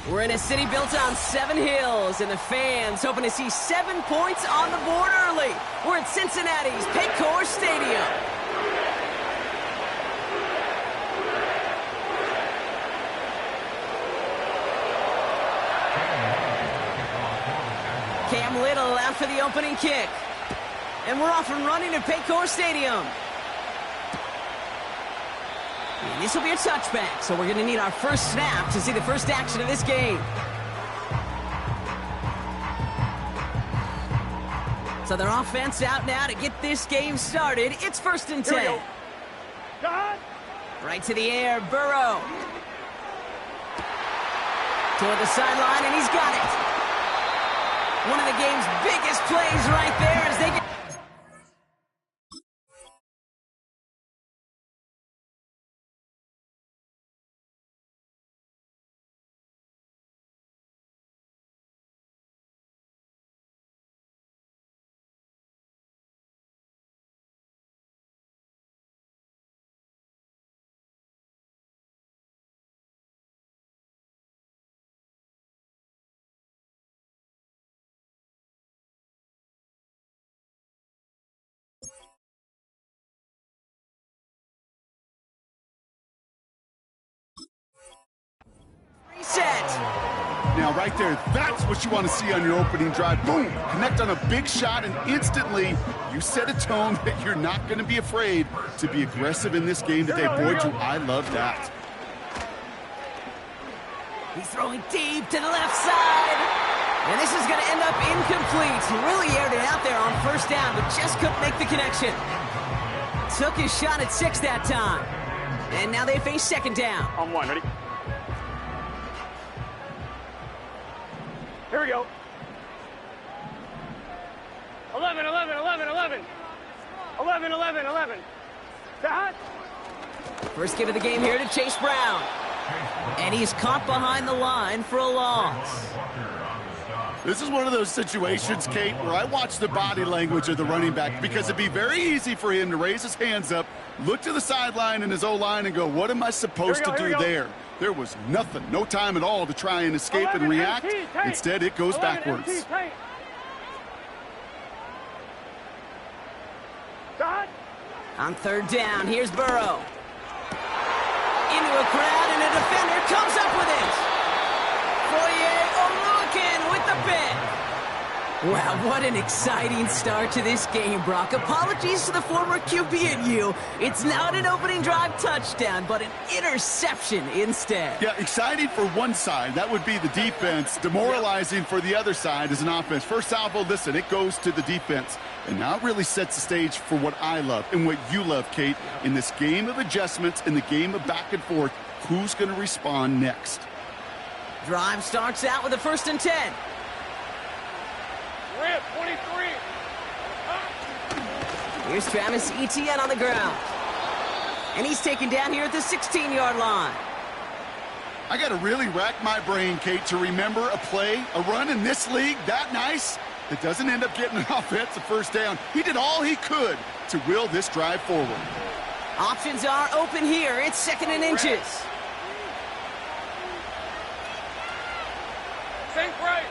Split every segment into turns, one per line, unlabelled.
We're in a city built on 7 hills, and the fans hoping to see 7 points on the board early. We're at Cincinnati's PTA Stadium. Cam Little out for the opening kick. And we're off and running at PTA Stadium. And this will be a touchback, so we're going to need our first snap to see the first action of this game. So their offense out now to get this game started. It's 1st and 10. Right to the air, Burrow. Toward the sideline, and he's got it. One of the game's biggest plays right there as they get... Reset.
Now right there, that's what you want to see on your opening drive. Boom! Connect on a big shot, and instantly you set a tone that you're not going to be afraid to be aggressive in this game today. Boy, do I love that.
He's throwing deep to the left side. And this is going to end up incomplete. He really aired it out there on 1st down, but just couldn't make the connection. Took his shot at 6 that time. And now they face 2nd down.
On 1, ready? Here we go. 11, 11, 11, 11. 11, 11, 11. That.
First give of the game here to Chase Brown. And he's caught behind the line for a loss.
This is one of those situations, Kate, where I watch the body language of the running back, because it'd be very easy for him to raise his hands up, look to the sideline in his O-line and go, what am I supposed to do there? There was nothing, no time at all to try and escape and react. Instead, it goes backwards.
On 3rd down, here's Burrow. Into a crowd, and a defender comes up with it. Foye with the pick. Wow, what an exciting start to this game, Brock. Apologies to the former QB and you. It's not an opening drive touchdown, but an interception instead.
Yeah, exciting for one side. That would be the defense. Demoralizing for the other side as an offense. First salvo, listen, it goes to the defense. And now it really sets the stage for what I love and what you love, Kate. In this game of adjustments, in the game of back and forth, who's going to respond next?
Drive starts out with a 1st and 10.
Rip, 23.
Here's Travis Etienne on the ground. And he's taken down here at the 16-yard line.
I got to really rack my brain, Kate, to remember a play, a run in this league that nice that doesn't end up getting an offensive 1st down. He did all he could to will this drive forward.
Options are open here. It's 2nd and inches.
Think right.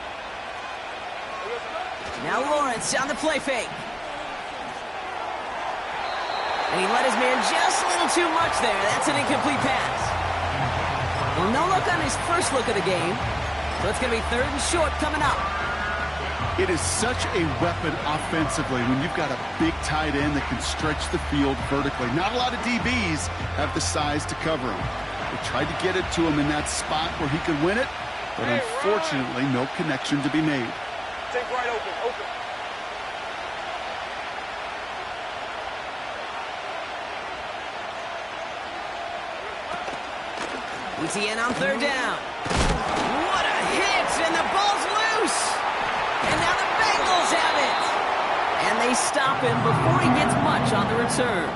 Now Lawrence on the play fake. And he let his man just a little too much there. That's an incomplete pass. Well, no look on his first look of the game. So it's going to be 3rd and short coming up.
It is such a weapon offensively when you've got a big tight end that can stretch the field vertically. Not a lot of DBs have the size to cover him. They tried to get it to him in that spot where he could win it, but unfortunately, no connection to be made.
Take right open, open.
Etienne on 3rd down. What a hit, and the ball's loose. And now the Bengals have it. And they stop him before he gets much on the return.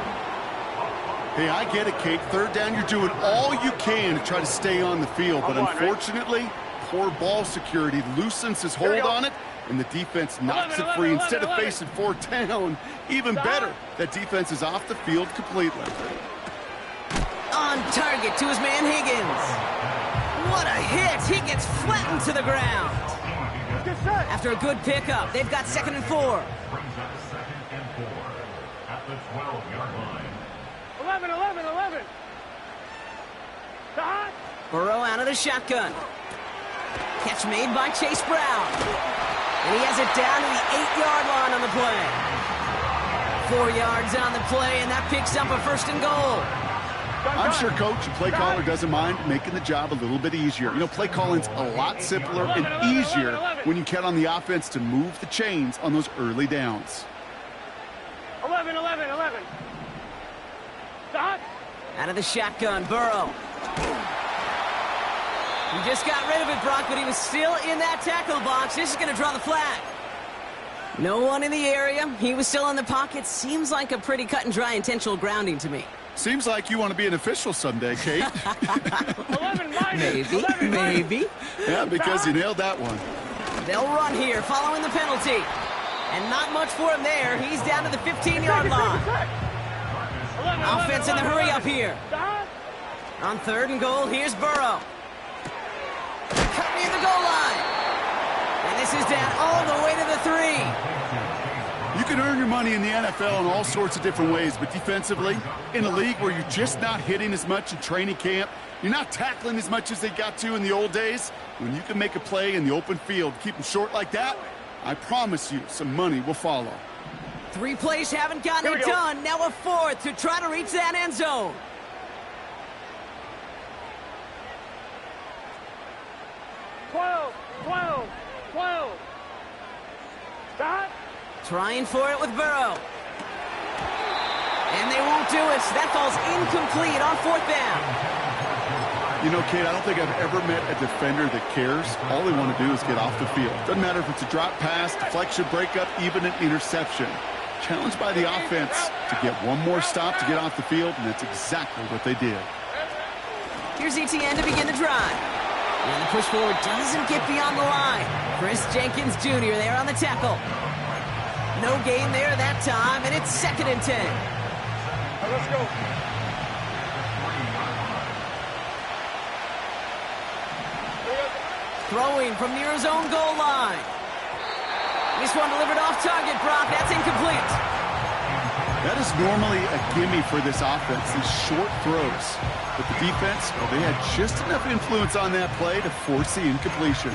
Hey, I get it, Kate. Third down, you're doing all you can to try to stay on the field. But unfortunately, poor ball security loosens his hold on it, and the defense knocks it free. Instead of facing fourth down, even better, that defense is off the field completely.
On target to his man Higgins. What a hit! He gets flattened to the ground. After a good pickup, they've got 2nd and 4.
11.
Burrow out of the shotgun. Catch made by Chase Brown. And he has it down to the 8-yard line on the play. 4 yards on the play, and that picks up a 1st and goal.
I'm sure Coach and play caller doesn't mind making the job a little bit easier. You know, play calling's a lot simpler and easier when you count on the offense to move the chains on those early downs.
11. Stop.
Out of the shotgun, Burrow. He just got rid of it, Brock, but he was still in that tackle box. This is going to draw the flag. No one in the area. He was still in the pocket. Seems like a pretty cut and dry intentional grounding to me.
Seems like you want to be an official someday, Kate.
11 minus.
Maybe.
Yeah, because you nailed that one.
They'll run here following the penalty. And not much for him there. He's down to the 15-yard line. Offense in the hurry up here. On 3rd and goal, here's Burrow. Cut near the goal line. And this is down all the way to the 3.
You can earn your money in the NFL in all sorts of different ways, but defensively, in a league where you're just not hitting as much in training camp, you're not tackling as much as they got to in the old days, when you can make a play in the open field, keep them short like that, I promise you some money will follow.
3 plays haven't gotten it done. Now a 4th to try to reach that end zone.
12. Stop.
Trying for it with Burrow. And they won't do it. That falls incomplete on 4th down.
You know, Kate, I don't think I've ever met a defender that cares. All they want to do is get off the field. Doesn't matter if it's a drop pass, deflection, breakup, even an interception. Challenged by the offense to get one more stop to get off the field, and that's exactly what they did.
Here's ETN to begin the drive. And the push forward doesn't get beyond the line. Chris Jenkins Jr. there on the tackle. No gain there that time, and it's 2nd and 10.
Let's go.
Throwing from near his own goal line. This one delivered off target, Brock. That's incomplete.
That is normally a gimme for this offense, these short throws. But the defense, well, they had just enough influence on that play to force the incompletion.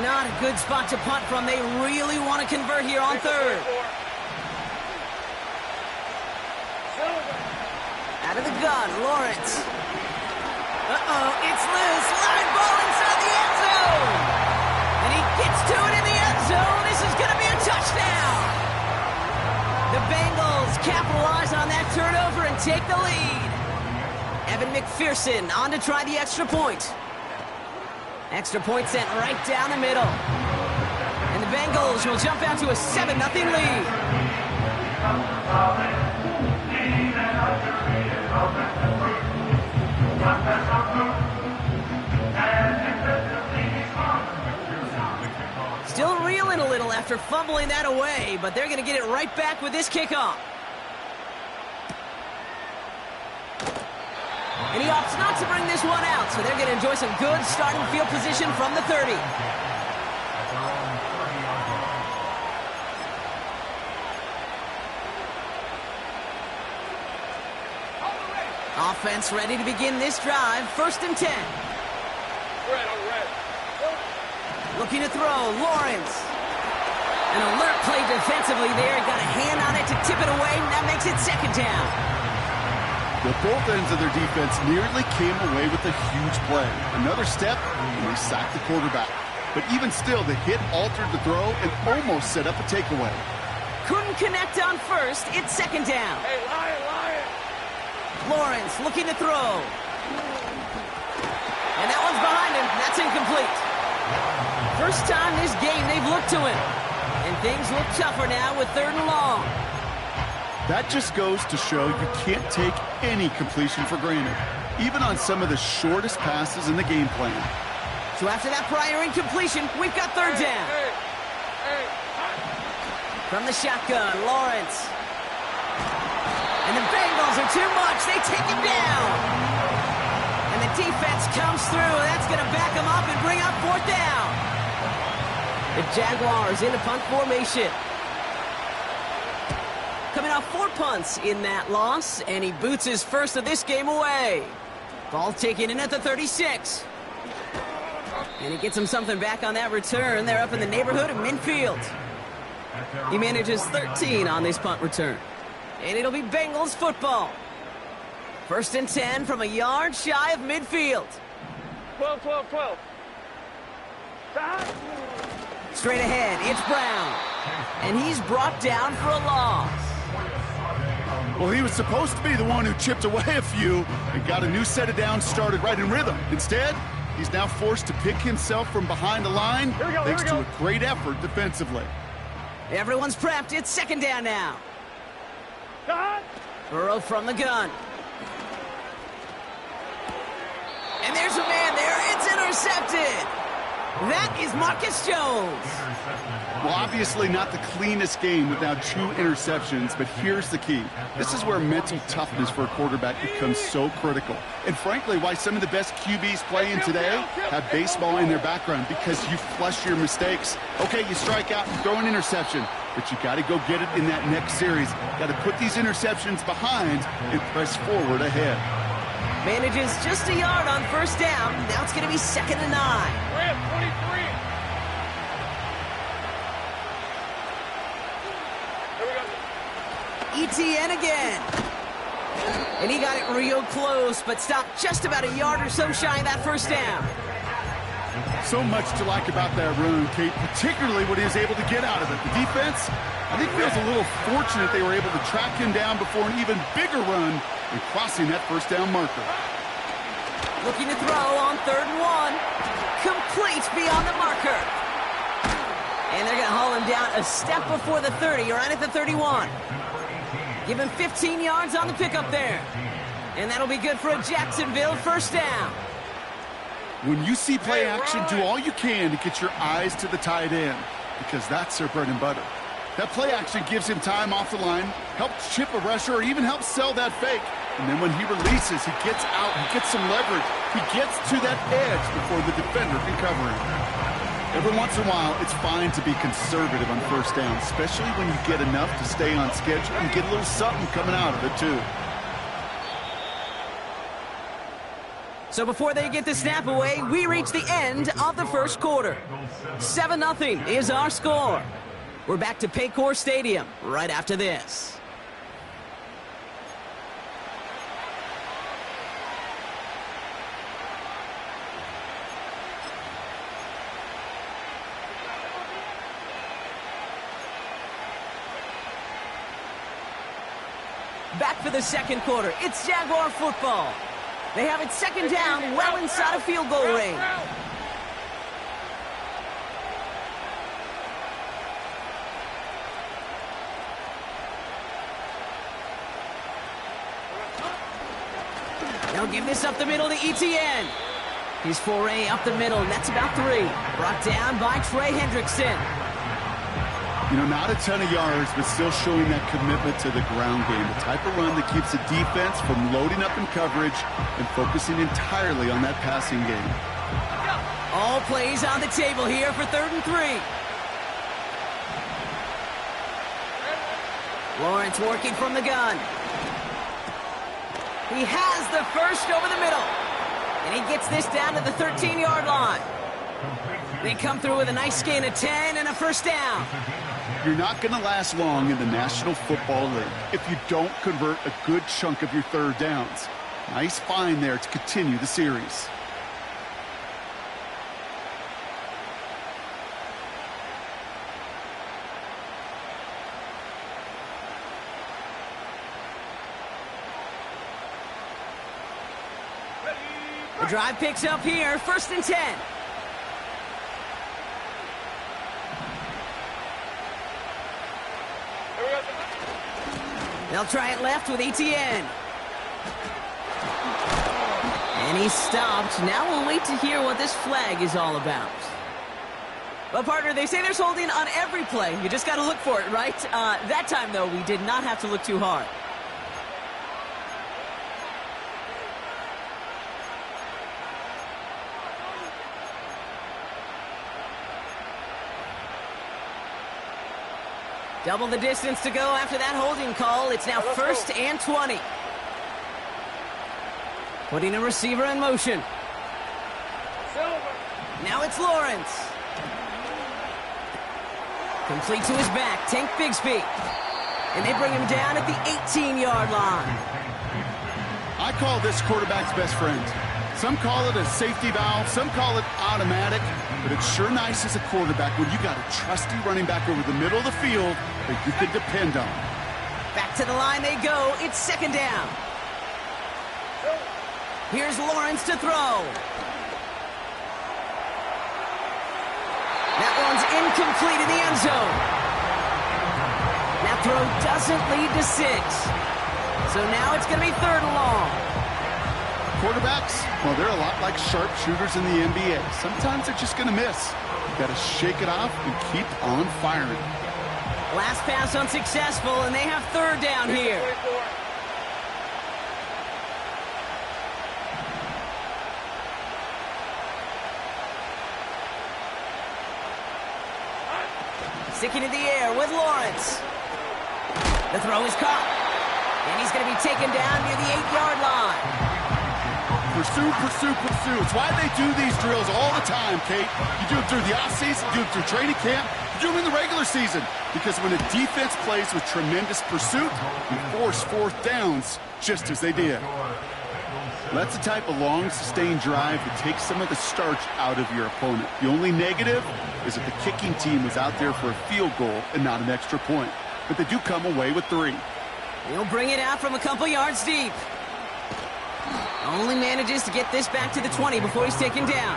Not a good spot to punt from. They really want to convert here on 3rd. Out of the gun, Lawrence. It's loose. Line ball inside the end zone. And he gets to it in the end zone. This is going to be a touchdown. The Bengals capitalize on that turnover and take the lead. Evan McPherson on to try the extra point. Extra point sent right down the middle. And the Bengals will jump out to a 7-0 lead. Still reeling a little after fumbling that away, but they're going to get it right back with this kickoff. And he opts not to bring this one out, so they're going to enjoy some good starting field position from the 30. Offense ready to begin this drive. 1st and 10. Looking to throw, Lawrence. An alert play defensively there. Got a hand on it to tip it away, and that makes it 2nd down.
The both ends of their defense nearly came away with a huge play. Another step, and they sacked the quarterback. But even still, the hit altered the throw and almost set up a takeaway.
Couldn't connect on 1st. It's 2nd down.
Hey, Lion.
Lawrence looking to throw. And that one's behind him. That's incomplete. first time this game they've looked to him. And things look tougher now with 3rd and long.
That just goes to show you can't take any completion for granted, even on some of the shortest passes in the game plan.
So after that prior incompletion, we've got 3rd down. From the shotgun, Lawrence. And the Bengals are too much. They take him down. And the defense comes through. That's going to back him up and bring up 4th down. The Jaguars in a punt formation. Coming off 4 punts in that loss, and he boots his first of this game away. Ball taken in at the 36. And he gets him something back on that return. They're up in the neighborhood of midfield. He manages 13 on this punt return. And it'll be Bengals football. 1st and 10 from a yard shy of midfield.
12, 12, 12.
Straight ahead, it's Brown. And he's brought down for a loss.
Well, he was supposed to be the one who chipped away a few and got a new set of downs started right in rhythm. Instead, he's now forced to pick himself from behind the line thanks to a great effort defensively.
Everyone's prepped. It's 2nd down now. Burrow from the gun. And there's a man there. It's intercepted. That is Marcus Jones.
Well, obviously not the cleanest game without 2 interceptions, but here's the key. This is where mental toughness for a quarterback becomes so critical. And frankly, why some of the best QBs playing today have baseball in their background, because you flush your mistakes. Okay, you strike out and throw an interception, but you got to go get it in that next series. Got to put these interceptions behind and press forward ahead.
Manages just a yard on 1st down. Now it's going to be 2nd and 9.
23.
ETN again. And he got it real close, but stopped just about a yard or so shy of that 1st down.
So much to like about that run, Kate, particularly what he was able to get out of it. The defense, I think, feels a little fortunate they were able to track him down before an even bigger run and crossing that 1st down marker.
Looking to throw on 3rd and 1. Complete beyond the marker. And they're going to haul him down a step before the 30, right at the 31. Give him 15 yards on the pickup there. And that'll be good for a Jacksonville 1st down.
When you see play action, do all you can to get your eyes to the tight end, because that's their bread and butter. That play action gives him time off the line, helps chip a rusher, or even helps sell that fake. And then when he releases, he gets out, he gets some leverage. He gets to that edge before the defender can cover him. Every once in a while, it's fine to be conservative on 1st down, especially when you get enough to stay on schedule and get a little something coming out of it, too.
So before they get the snap away, we reach the end of the 1st quarter. 7-0 is our score. We're back to Paycor Stadium right after this. Back for the 2nd quarter. It's Jaguar football. They have it 2nd down, well inside of field goal range. They'll give this up the middle to ETN. His foray up the middle, and that's about 3. Brought down by Trey Hendrickson.
You know, not a ton of yards, but still showing that commitment to the ground game. The type of run that keeps the defense from loading up in coverage and focusing entirely on that passing game.
All plays on the table here for 3rd and 3. Lawrence working from the gun. He has the first over the middle. And he gets this down to the 13-yard line. They come through with a nice gain of 10 and a 1st down.
You're not going to last long in the National Football League if you don't convert a good chunk of your 3rd downs. Nice find there to continue the series.
The drive picks up here, 1st and 10. They'll try it left with ETN. And he's stopped. Now we'll wait to hear what this flag is all about. Well, partner, they say there's holding on every play. You just got to look for it, right? That time, though, we did not have to look too hard. Double the distance to go after that holding call. It's now first and 20. Putting a receiver in motion. Now it's Lawrence. Complete to his back, Tank Bigsby. And they bring him down at the 18-yard line.
I call this quarterback's best friend. Some call it a safety valve, some call it automatic, but it's sure nice as a quarterback when you got a trusty running back over the middle of the field that you can depend on.
Back to the line they go. It's second down. Here's Lawrence to throw. That one's incomplete in the end zone. That throw doesn't lead to 6. So now it's going to be third and long.
Quarterbacks, well, they're a lot like sharpshooters in the NBA. Sometimes they're just going to miss. You got to shake it off and keep on firing.
Last pass unsuccessful, and they have third down here. Sticking in the air with Lawrence. The throw is caught. And he's going to be taken down near the 8-yard line.
Pursue, pursue, pursue. It's why they do these drills all the time, Kate. You do it through the offseason, you do it through training camp, you do them in the regular season. Because when a defense plays with tremendous pursuit, you force fourth downs just as they did. That's the type of long, sustained drive that takes some of the starch out of your opponent. The only negative is that the kicking team was out there for a field goal and not an extra point. But they do come away with 3.
He'll bring it out from a couple yards deep. Only manages to get this back to the 20 before he's taken down.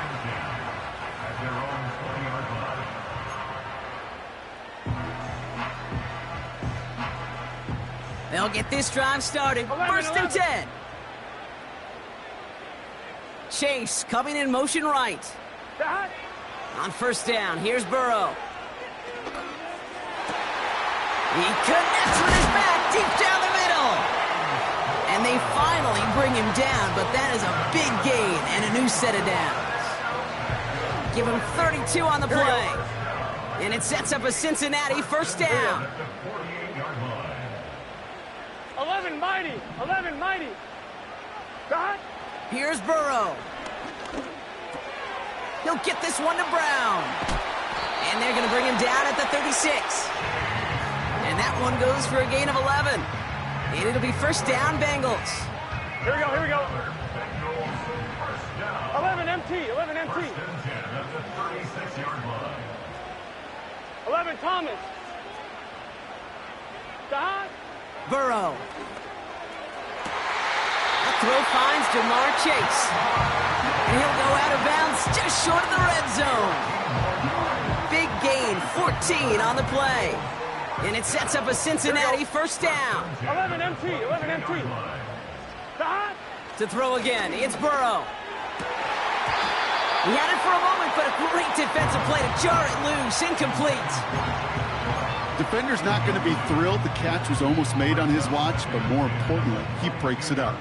They'll get this drive started. First and 10. Chase coming in motion right. On first down, here's Burrow. He connects with his back deep down the middle. And they finally bring him down, but that is a big gain and a new set of downs. Give him 32 on the play. And it sets up a Cincinnati first down.
11 mighty, 11 mighty.
Here's Burrow. He'll get this one to Brown. And they're going to bring him down at the 36. And that one goes for a gain of 11. And it'll be first down, Bengals.
Here we go, here we go. 11 MT, 11 MT. 11 Thomas.
Burrow. The throw finds Jamar Chase. And he'll go out of bounds just short of the red zone. Big gain, 14 on the play. And it sets up a Cincinnati first down.
11 MT, 11 MT.
To throw again, it's Burrow. He had it for a moment, but a great defensive play to jar it loose. Incomplete.
Defender's not going to be thrilled the catch was almost made on his watch, but more importantly, he breaks it up.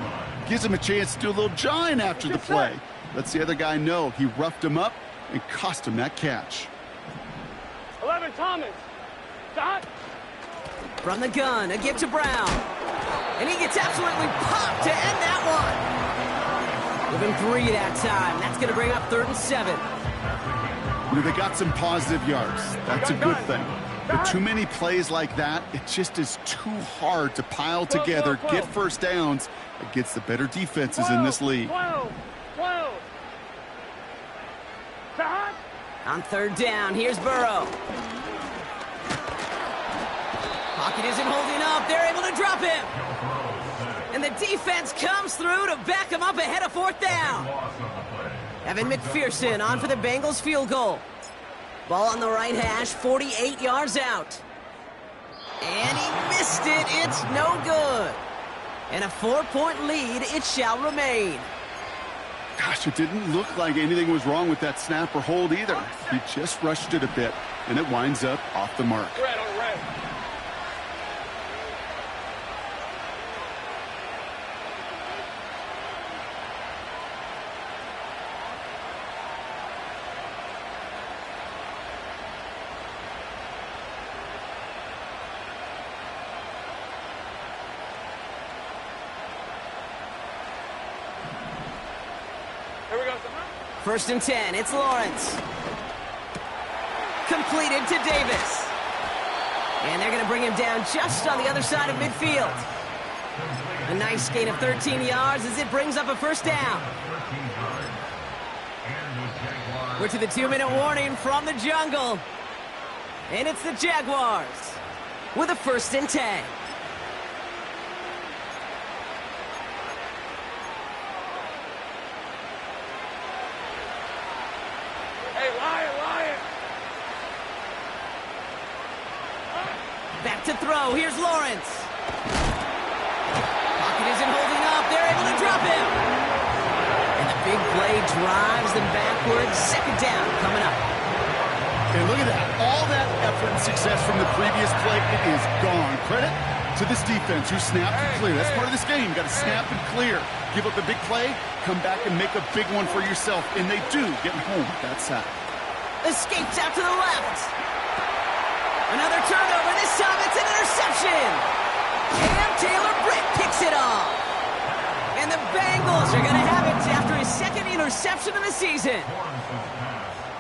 Gives him a chance to do a little jawing after the play. Lets the other guy know he roughed him up and cost him that catch.
11 Thomas.
From the gun, a gift to Brown. And he gets absolutely popped to end that one. Give him 3 that time. That's going to bring up third and 7.
They got some positive yards. That's a good thing. But too many plays like that, it just is too hard to pile together, get first downs against the better defenses in this league.
12.
On third down, here's Burrow. Pocket isn't holding up. They're able to drop him. And the defense comes through to back him up ahead of fourth down. Evan McPherson on for the Bengals field goal. Ball on the right hash, 48 yards out. And he missed it. It's no good. And a 4-point lead, it shall remain.
Gosh, it didn't look like anything was wrong with that snap or hold either. He just rushed it a bit, and it winds up off the mark.
Red on red. Here we go.
First and 10, it's Lawrence. Completed to Davis. And they're going to bring him down just on the other side of midfield. A nice gain of 13 yards as it brings up a first down. We're to the 2-minute warning from the jungle. And it's the Jaguars with a first and 10.
Hey, Lion.
Back to throw. Here's Lawrence. Pocket isn't holding up. They're able to drop him. And the big play drives them backwards. Second down coming up.
And look at that. All that effort and success from the previous play, it is gone. Credit to this defense who snapped and clear. That's part of this game. Got to snap and clear. Give up a big play, come back and make a big one for yourself. And they do, getting home with that sack.
Escapes out to the left. Another turnover. This time it's an interception. Cam Taylor-Britt picks it off. And the Bengals are going to have it after his second interception of the season.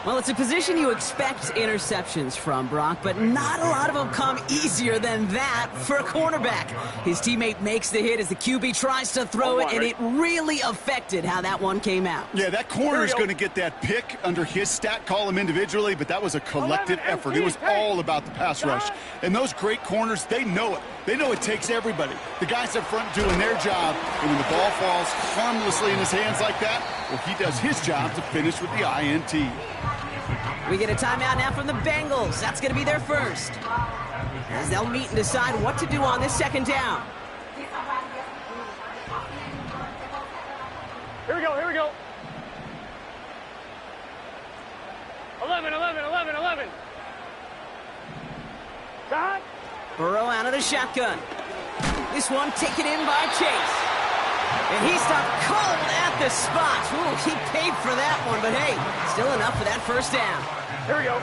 Well, it's a position you expect interceptions from, Brock, but not a lot of them come easier than that for a cornerback. His teammate makes the hit as the QB tries to throw it, and it really affected how that one came out.
Yeah, that corner is going to get that pick under his stat column individually, but that was a collective effort. It was all about the pass rush. And those great corners, they know it. They know it takes everybody. The guys up front doing their job, and when the ball falls harmlessly in his hands like that, well, he does his job to finish with the INT.
We get a timeout now from the Bengals. That's going to be their first, as they'll meet and decide what to do on this second down.
Here we go. 11. Dot.
Burrow out of the shotgun. This one taken in by Chase. And he stopped cold at the spot. Ooh, he paid for that one, but hey, still enough for that first down.
Here we go.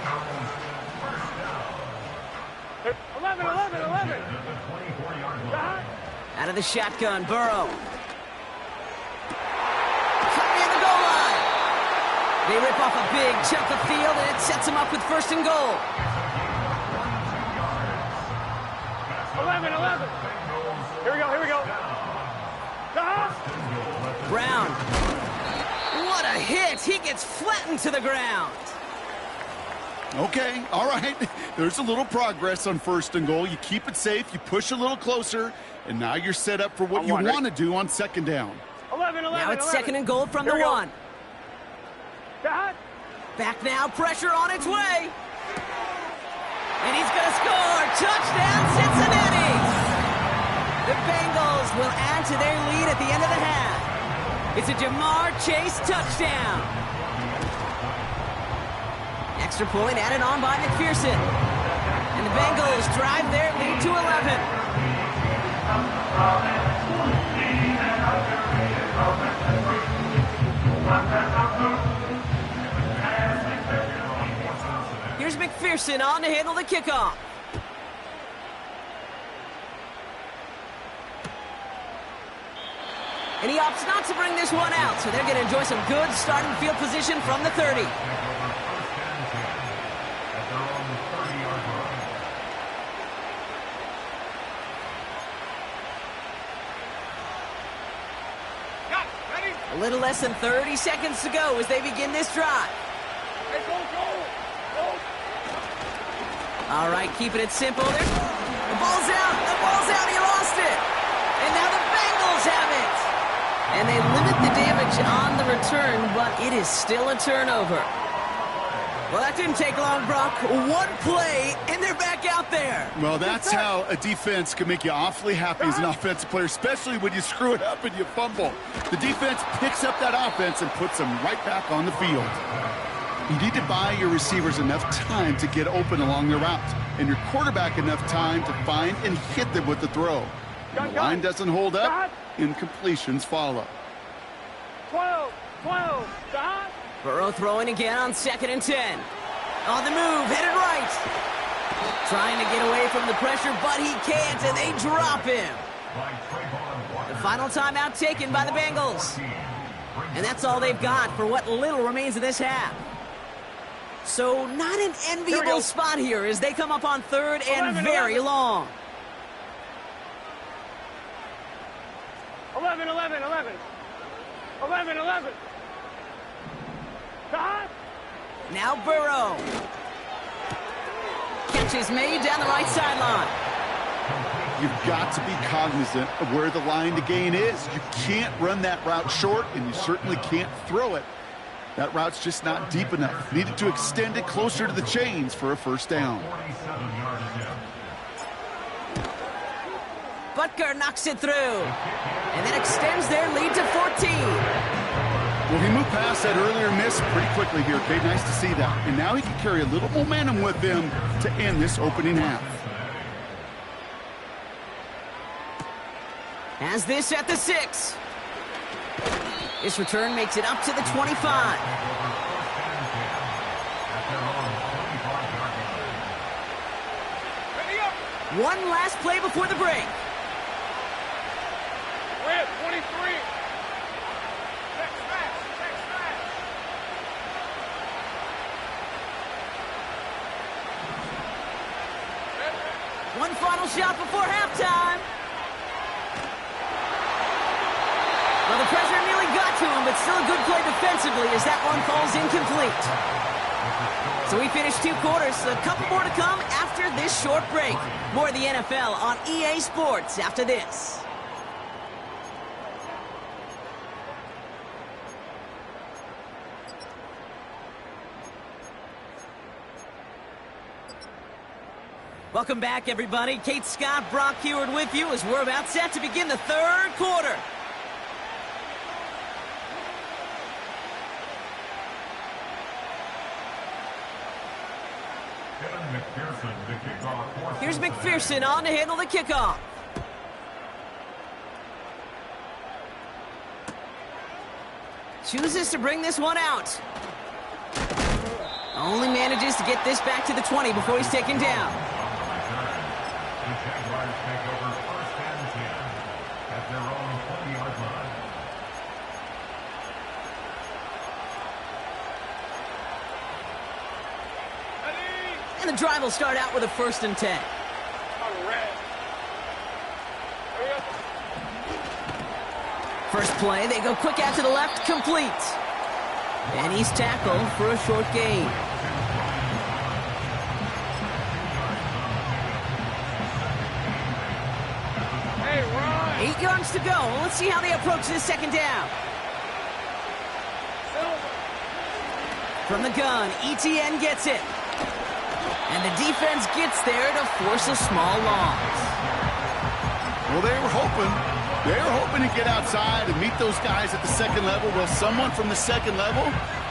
11. Dot.
Out of the shotgun, Burrow. Cut near the goal line. They rip off a big chunk of field, and it sets them up with first and goal.
11. Here we go. Dot.
Brown. What a hit. He gets flattened to the ground.
Okay, all right. There's a little progress on first and goal. You keep it safe, you push a little closer, and now you're set up for what you want to do on second down.
11.
Now it's second and goal from the one.
Dot.
Back now, pressure on its way. And he's going to score. Touchdown, Cincinnati. The Bengals will add to their lead at the end of the half. It's a Jamar Chase touchdown. Extra point added on by McPherson. And the Bengals drive their lead to 11. Here's McPherson on to handle the kickoff. And he opts not to bring this one out, so they're going to enjoy some good starting field position from the 30. A little less than 30 seconds to go as they begin this drive.
Hey, go.
All right, keeping it simple. The ball's out. He lost it. And now the Bengals have it. And they limit the damage on the return, but it is still a turnover. Well, that didn't take long, Brock. One play, and they're back out there.
Well, that's how a defense can make you awfully happy as an offensive player, especially when you screw it up and you fumble. The defense picks up that offense and puts them right back on the field. You need to buy your receivers enough time to get open along their routes, and your quarterback enough time to find and hit them with the throw. When the line doesn't hold up, incompletions follow.
12, stop.
Burrow throwing again on 2nd and 10. On the move, headed right. Trying to get away from the pressure, but he can't, and they drop him. The final timeout taken by the Bengals. And that's all they've got for what little remains of this half. So not an enviable spot here as they come up on 3rd and very long.
11. 11. Stop.
Now Burrow. Catch is made down the right sideline.
You've got to be cognizant of where the line to gain is. You can't run that route short, and you certainly can't throw it. That route's just not deep enough. Needed to extend it closer to the chains for a first down.
Butker knocks it through, and then extends their lead to 14.
Well, he moved past that earlier miss pretty quickly here, Kate. Nice to see that. And now he can carry a little momentum with him to end this opening half.
Has this at the 6. This return makes it up to the 25. One last play before the break.
We're at 23.
One final shot before halftime. Well, the pressure nearly got to him, but still a good play defensively as that one falls incomplete. So we finished 2 quarters, a couple more to come after this short break. More of the NFL on EA Sports after this. Welcome back, everybody. Kate Scott, Brock Heward with you as we're about set to begin the 3rd quarter. Here's McPherson on to handle the kickoff. Chooses to bring this one out. Only manages to get this back to the 20 before he's taken down.
The Jaguars take over 1st and 10 at their own 20-yard line.
And the drive will start out with a 1st and 10. First play, they go quick out to the left, complete. And he's tackled for a short gain.
Hey, Ron.
8 yards to go. Let's see how they approach this 2nd down. From the gun, ETN gets it. And the defense gets there to force a small loss.
Well, they were hoping to get outside and meet those guys at the 2nd level. Well, someone from the 2nd level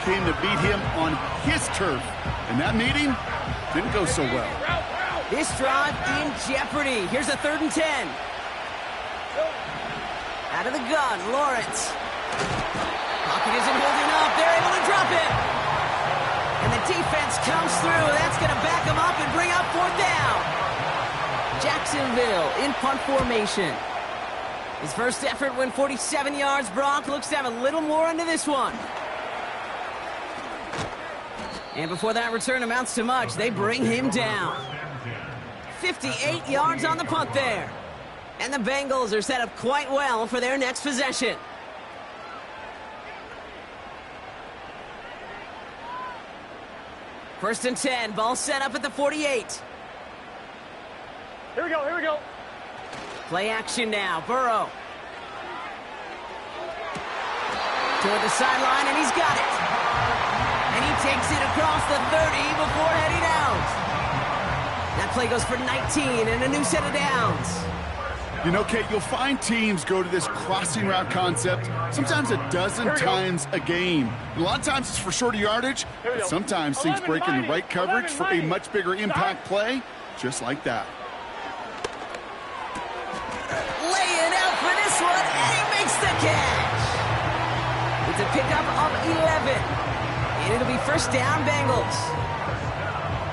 came to beat him on his turf. And that meeting didn't go so well.
This drive in jeopardy. Here's a 3rd and 10. Out of the gun, Lawrence. Pocket isn't holding up. They're able to drop it. And the defense comes through. That's going to back them up and bring up 4th down. Jacksonville in punt formation. His first effort went 47 yards. Brock looks to have a little more into this one. And before that return amounts to much, they bring him down. 58 yards on the punt there. And the Bengals are set up quite well for their next possession. First and 10, ball set up at the 48.
Here we go.
Play action now, Burrow. Toward the sideline, and he's got it. And he takes it across the 30 before heading out. That play goes for 19 and a new set of downs.
You know, Kate, you'll find teams go to this crossing route concept sometimes a dozen times a game. A lot of times it's for shorter yardage, but sometimes teams break in the right coverage for a much bigger impact play, just like that.
Laying out for this one, and he makes the catch. It's a pickup of 11, and it'll be first down, Bengals.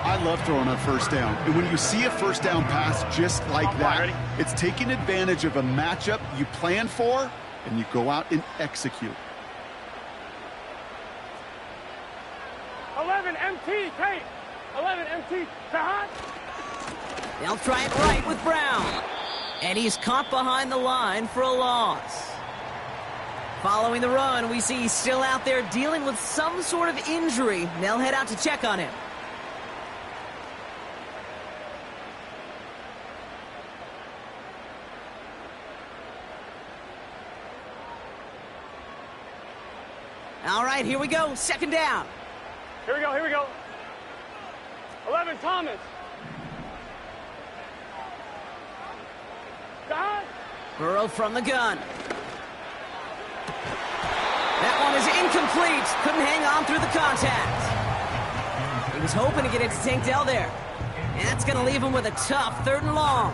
I love throwing on first down. And when you see a first down pass just like that, it's taking advantage of a matchup you plan for, and you go out and execute.
11 MT, Kate. 11 MT, Sahat.
They'll try it right with Brown. And he's caught behind the line for a loss. Following the run, we see he's still out there dealing with some sort of injury. They'll head out to check on him. All right, here we go. Second down.
Here we go, here we go. 11 Thomas. Sahat.
Burrow from the gun. That one is incomplete. Couldn't hang on through the contact. He was hoping to get it to Tank Dell there. And that's going to leave him with a tough 3rd and long.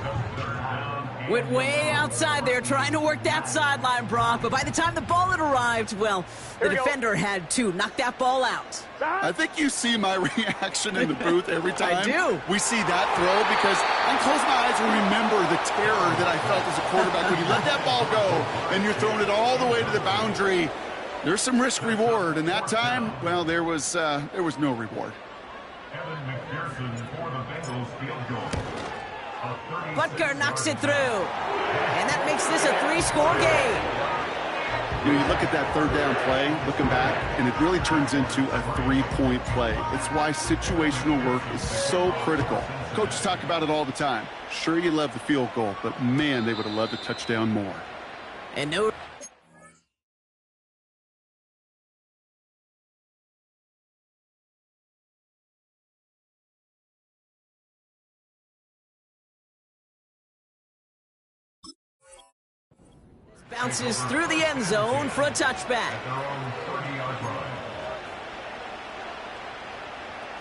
Went way outside there trying to work that sideline, Brock. But by the time the ball had arrived, well, the defender had to knock that ball out.
I think you see my reaction in the booth every time
I do.
we see that throw, because I close my eyes and remember the terror that I felt as a quarterback when you let that ball go and you're throwing it all the way to the boundary. There's some risk reward, and that time, well, there was no reward.
Butker knocks it through, and that makes this a 3-score game.
You know, you look at that 3rd down play, looking back, and it really turns into a 3-point play. It's why situational work is so critical. Coaches talk about it all the time. Sure, you love the field goal, but man, they would have loved a touchdown more.
And no... bounces through the end zone for a touchback.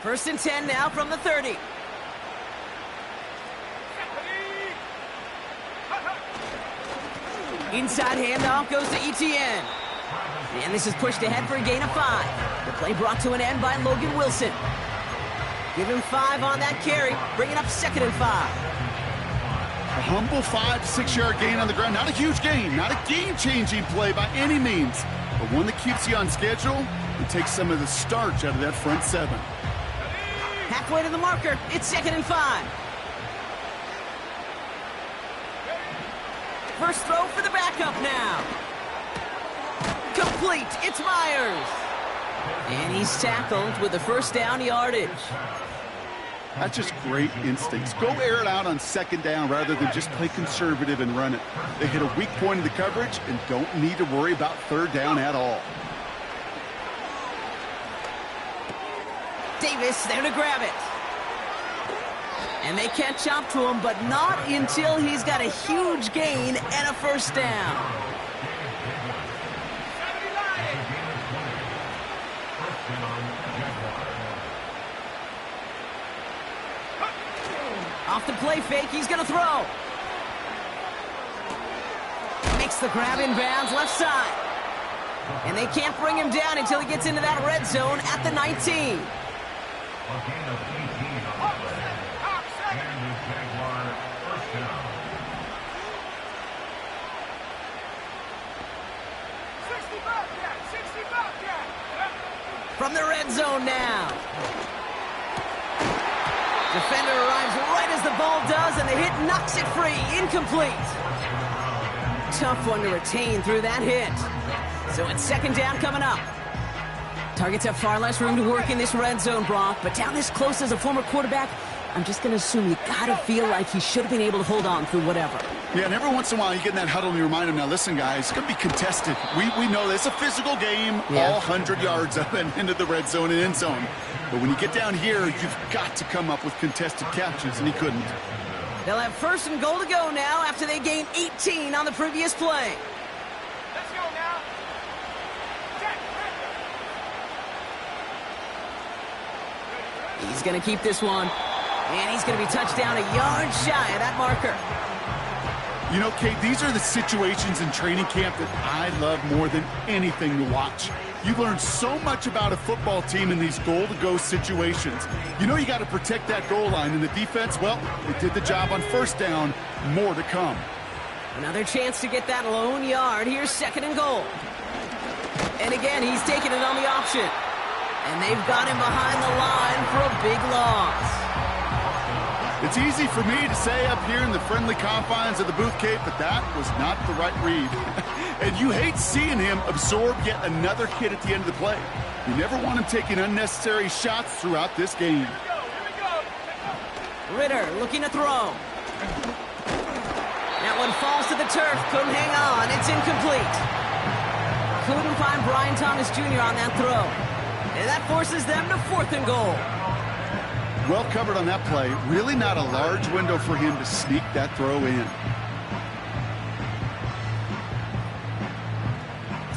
1st and 10 now from the 30. Inside handoff goes to Etienne. And this is pushed ahead for a gain of 5. The play brought to an end by Logan Wilson. Give him 5 on that carry, bringing up 2nd and 5.
A humble 5 to 6 yard gain on the ground. Not a huge gain, not a game-changing play by any means, but one that keeps you on schedule and takes some of the starch out of that front 7.
Halfway to the marker, it's 2nd and 5. First throw for the backup now. Complete, it's Myers. And he's tackled with the first down yardage.
That's just great instincts. Go air it out on 2nd down rather than just play conservative and run it. They hit a weak point in the coverage and don't need to worry about 3rd down at all.
Davis there to grab it. And they catch up to him, but not until he's got a huge gain and a first down. Off the play fake, he's going to throw. Makes the grab in bounds left side. And they can't bring him down until he gets into that red zone at the 19. From the red zone now. Defender arrives right as the ball does, and the hit knocks it free. Incomplete. Tough one to retain through that hit. So it's 2nd down coming up. Targets have far less room to work in this red zone, Brock, but down this close as a former quarterback, I'm just going to assume you got to feel like he should have been able to hold on through whatever.
Yeah, and every once in a while you get in that huddle and you remind him, now listen, guys, it's going to be contested. We know this. It's a physical game, all 100 yards up and into the red zone and end zone. But when you get down here, you've got to come up with contested catches, and he couldn't.
They'll have 1st and goal to go now after they gained 18 on the previous play.
Let's go now.
He's going to keep this one. And he's going to be touched down a yard shy of that marker.
You know, Kate, these are the situations in training camp that I love more than anything to watch. You learn so much about a football team in these goal-to-go situations. You know you got to protect that goal line, and the defense, well, they did the job on 1st down. More to come.
Another chance to get that lone yard. Here's 2nd and goal. And again, he's taking it on the option. And they've got him behind the line for a big loss.
It's easy for me to say up here in the friendly confines of the booth, Kate, but that was not the right read. And you hate seeing him absorb yet another hit at the end of the play. You never want him taking unnecessary shots throughout this game.
Ritter looking to throw. That one falls to the turf. Couldn't hang on. It's incomplete. Couldn't find Brian Thomas Jr. on that throw. And that forces them to 4th and goal.
Well covered on that play. Really not a large window for him to sneak that throw in.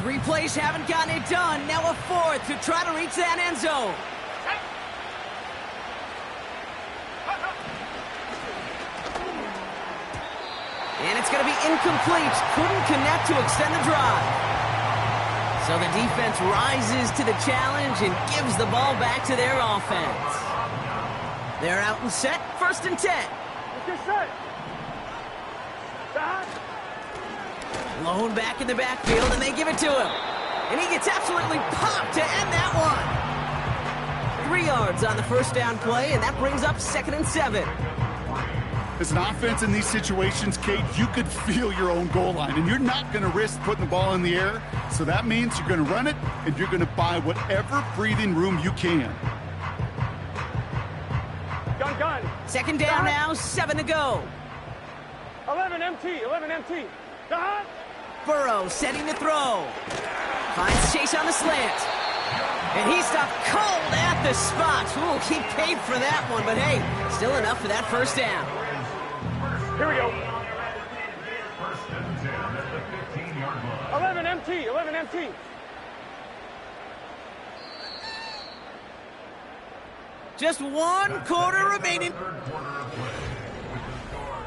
3 plays haven't gotten it done. Now a 4th to try to reach that end zone. And it's going to be incomplete. Couldn't connect to extend the drive. So the defense rises to the challenge and gives the ball back to their offense. They're out and set. 1st and 10.
Get set. Stop.
Lone back in the backfield, and they give it to him. And he gets absolutely popped to end that one. 3 yards on the 1st down play, and that brings up 2nd and 7.
As an offense in these situations, Kate, you could feel your own goal line, and you're not going to risk putting the ball in the air. So that means you're going to run it, and you're going to buy whatever breathing room you can.
Gun.
2nd down now, 7 to go.
11 MT. Done.
Burrow setting to throw. Finds Chase on the slant. And he stopped cold at the spot. Ooh, he paid for that one, but hey, still enough for that 1st down.
Here we go.
1st and 10 at the 15-yard line.
11 MT.
Just 1 quarter remaining.
3rd quarter of play with the score.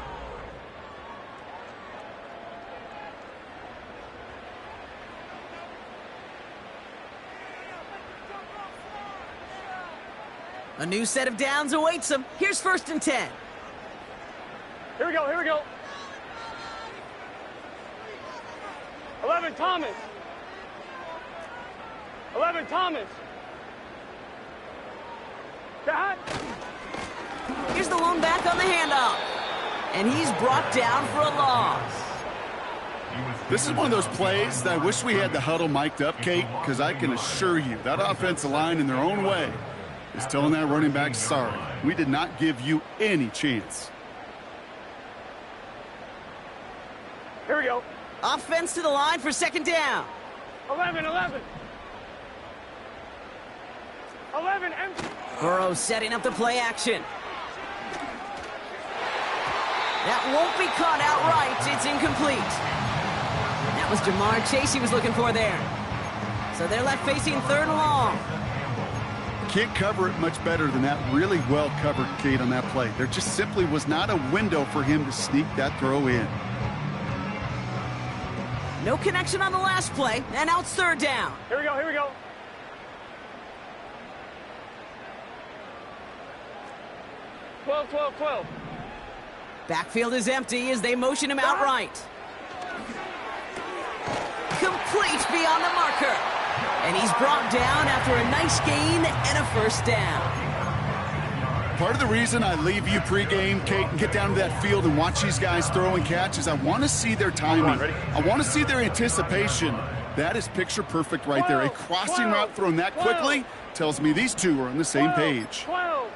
A new set of downs awaits him. Here's 1st and 10.
Here we go. 11 Thomas. 11 Thomas. Done.
Here's the lone back on the handoff. And he's brought down for a loss.
This is one of those plays that I wish we had the huddle mic'd up, Kate, because I can assure you that offensive line in their own way is telling that running back, sorry, we did not give you any chance.
Here we go.
Offense to the line for 2nd down.
11 empty.
Burrow setting up the play action. That won't be caught outright. It's incomplete. That was Jamar Chase he was looking for there. So they're left facing 3rd and long.
Can't cover it much better than that. Really well covered, Kate, on that play. There just simply was not a window for him to sneak that throw in.
No connection on the last play, and now it's 3rd down.
Here we go. 12.
Backfield is empty as they motion him outright. Complete beyond the marker. And he's brought down after a nice gain and a 1st down.
Part of the reason I leave you pregame, Kate, and get down to that field and watch these guys throw and catch is I want to see their timing. I want to see their anticipation. That is picture perfect right there. A crossing route thrown that quickly tells me these two are on the same page.
12.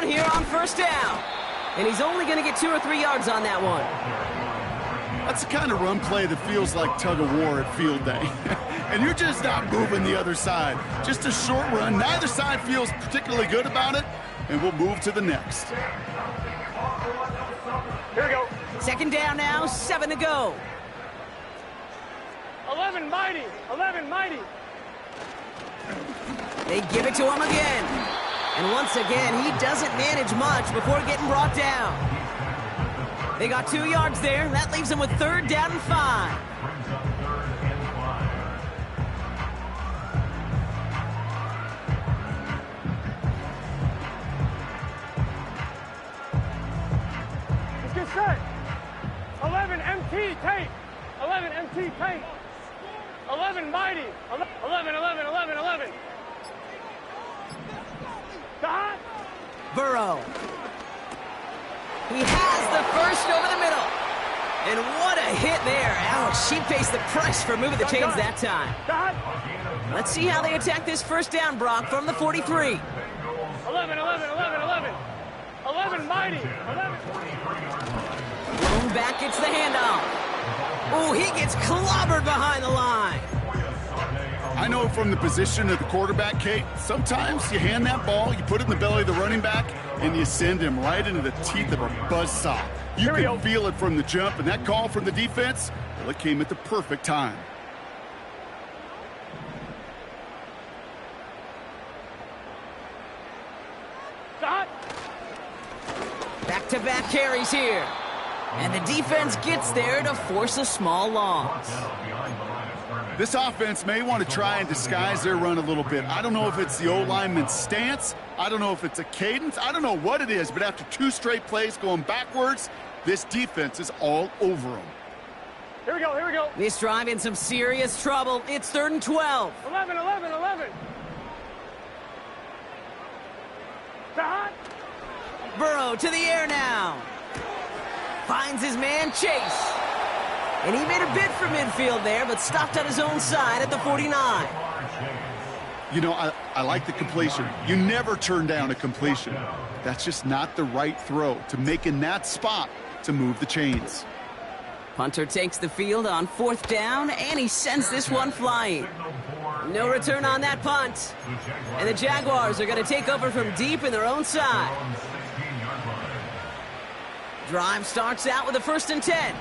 down here on first down. And he's only going to get 2 or 3 yards on that one.
That's the kind of run play that feels like tug-of-war at field day. And you're just not moving the other side. Just a short run. Neither side feels particularly good about it, and we'll move to the next.
Here we go.
Second down now, 7 to go.
11 mighty. 11 mighty.
They give it to him again. And once again, he doesn't manage much before getting brought down. They got 2 yards there. That leaves him with 3rd down and 5.
Let's get set. 11 MT tape. 11 MT tape. 11 mighty. 11, 11, 11, 11. Dot.
Burrow. He has the first over the middle. And what a hit there. Ouch, she faced the price for moving the chains that time.
Dot.
Let's see how they attack this first down, Brock, from the 43.
11, 11, 11, 11. 11 mighty. 11.
Blown back gets the handoff. Oh, he gets clobbered behind the line.
I know from the position of the quarterback, Kate, sometimes you hand that ball, you put it in the belly of the running back, and you send him right into the teeth of a buzzsaw. You can feel it from the jump, and that call from the defense, well, it came at the perfect time.
Dot.
Back-to-back carries here. And the defense gets there to force a small loss.
This offense may want to try and disguise their run a little bit. I don't know if it's the O-lineman's stance. I don't know if it's a cadence. I don't know what it is, but after 2 straight plays going backwards, this defense is all over them.
Here we go, here we go.
This drive in some serious trouble. It's 3rd and 12.
11, 11, 11. Dot.
Burrow to the air now. Finds his man Chase. And he made a bid for midfield there, but stopped on his own side at the 49.
You know, I like the completion. You never turn down a completion. That's just not the right throw to make in that spot to move the chains.
Punter takes the field on 4th down, and he sends this one flying. No return on that punt. And the Jaguars are going to take over from deep in their own side. Drive starts out with a 1st and 10.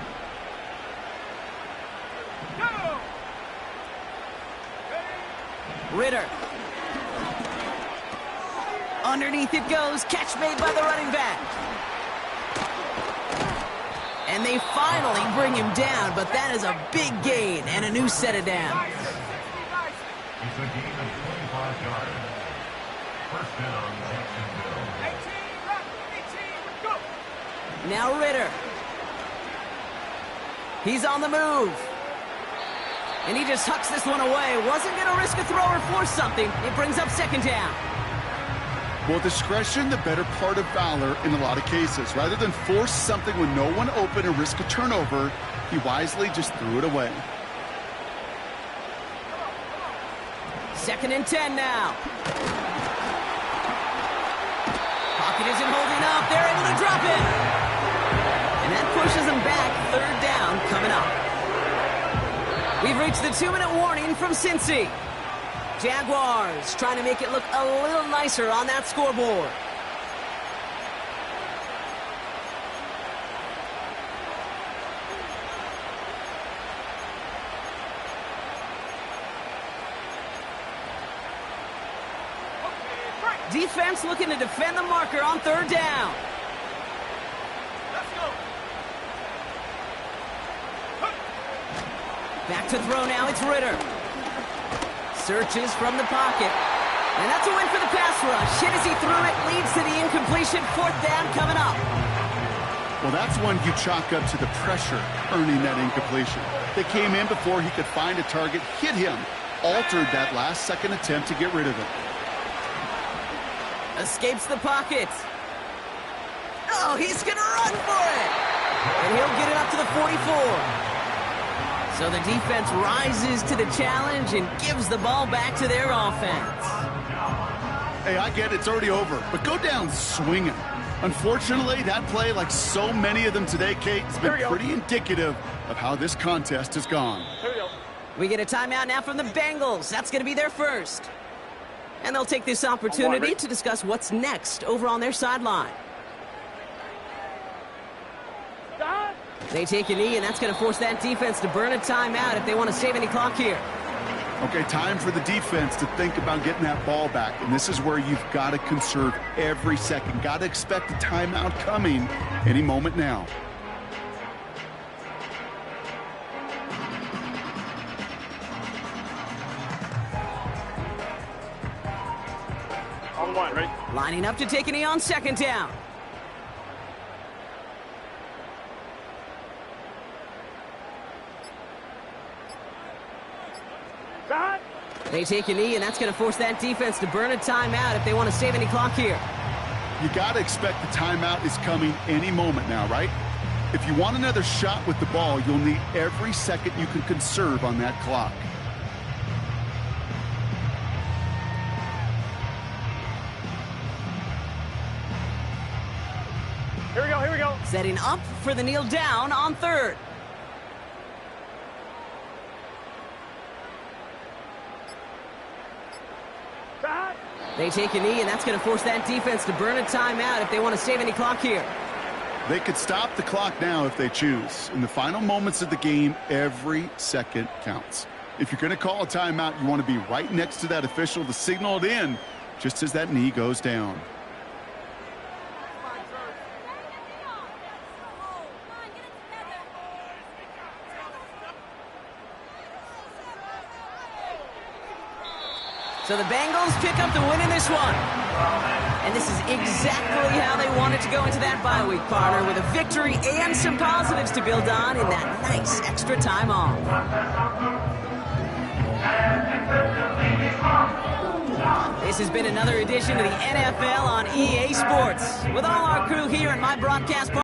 Ritter. Underneath it goes. Catch made by the running back. And they finally bring him down, but that is a big gain and a new set of downs.
It's a gain of 25 yards. First down, Jacksonville.
Now Ritter. He's on the move. And he just hucks this one away. Wasn't going to risk a throw or force something. It brings up 2nd down.
Well, discretion, the better part of valor in a lot of cases. Rather than force something with no one open and risk a turnover, he wisely just threw it away.
2nd and 10 now. Pocket isn't holding up. They're able to drop it. And that pushes them back. 3rd down coming up. We've reached the 2-minute warning from Cincy. Jaguars trying to make it look a little nicer on that scoreboard. Defense looking to defend the marker on 3rd down. Back to throw now, it's Ritter. Searches from the pocket. And that's a win for the pass rush. Hit as he threw it, leads to the incompletion. 4th down coming up.
Well, that's one you chalk up to the pressure earning that incompletion. They came in before he could find a target, hit him, altered that last-second attempt to get rid of it.
Escapes the pocket. Oh, he's going to run for it. And he'll get it up to the 44. So the defense rises to the challenge and gives the ball back to their offense.
Hey, I get it. It's already over. But go down swinging. Unfortunately, that play, like so many of them today, Kate, has been pretty indicative of how this contest has gone.
Here we go.
We get a timeout now from the Bengals. That's going to be their first. And they'll take this opportunity to discuss what's next over on their sideline.
Stop.
They take a knee, and that's going to force that defense to burn a timeout if they want to save any clock here.
Okay, time for the defense to think about getting that ball back. And this is where you've got to conserve every second. Got to expect a timeout coming any moment now.
On one, ready?
Lining up to take a knee on second down.
Stop.
They take a knee, and that's going to force that defense to burn a timeout if they want to save any clock here.
You got to expect the timeout is coming any moment now, right? If you want another shot with the ball, you'll need every second you can conserve on that clock.
Here we go, here we go.
Setting up for the kneel down on third.
Stop.
They take a knee, and that's going to force that defense to burn a timeout if they want to save any clock here.
They could stop the clock now if they choose. In the final moments of the game, every second counts. If you're going to call a timeout, you want to be right next to that official to signal it in just as that knee goes down.
So the Bengals pick up the win in this one. And this is exactly how they wanted to go into that bye week, partner, with a victory and some positives to build on in that nice extra time off. This has been another edition of the NFL on EA Sports. With all our crew here and my broadcast partner,